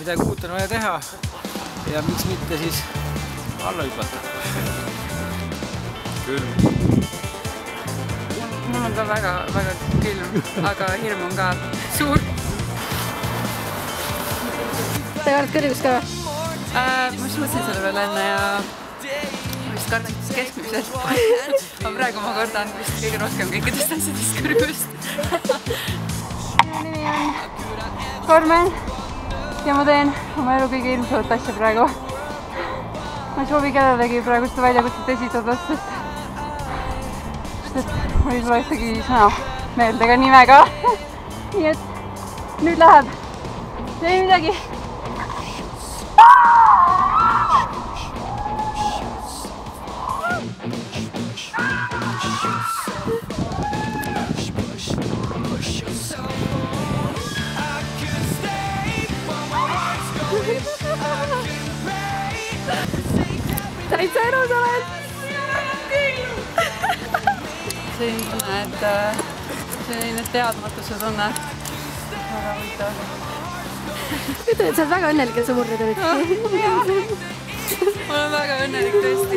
midagi uut on vaja teha ja miks mitte siis alla hüpata. Küll. Mul on ka väga külm, aga hirm on ka suur. Sa ei olnud kõrgus ka või? Ma suutsin selle peale enne ja ma vist kardan keskmiselt. Aga praegu ma kardan vist kõige rohkem kõikidest asjadest kõrgust. Minu nimi on Karmen ja ma teen oma elu kõige hirmsamat asja praegu. Ma ei soovi kellelegi praegu seda väljakutset esitada, sest mul ei tule ühtegi sõna meelde ega nime ka. Nii et nüüd läheb. Ei midagi. Täitsa elus oled! Selline tunne, et selline teadmatuse tunne. Väga huvitav. Ütle, et sa oled väga õnnelik, et sa murded olid. Ma olen väga õnnelik tõesti.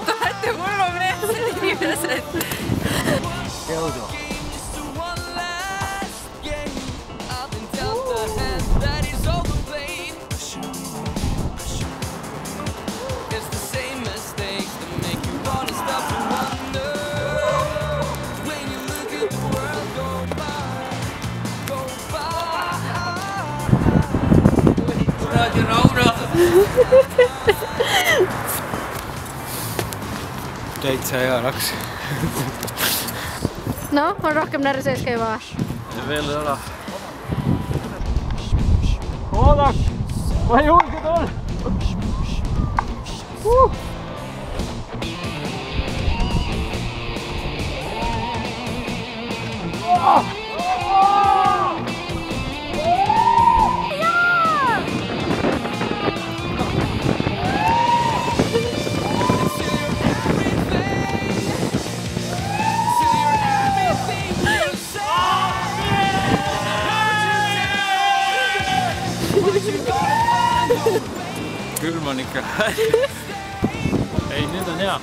Te olete hullumeelsed inimesed. Jõudu! Täitsa hea laks. No, on rohkem närve sees ka juba. Ja veel ei ole. Oodaks! Ma julged ol! Külm on ikka. Ei, nüüd on hea.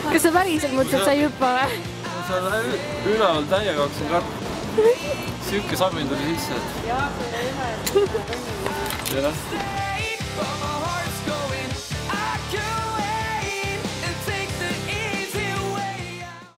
Kas sa päriselt mõtled, et sa ei hüppa või? Sa üleval täiega hakkasin kartma. Süüke sabind oli sisse. Jah, see oli ühe.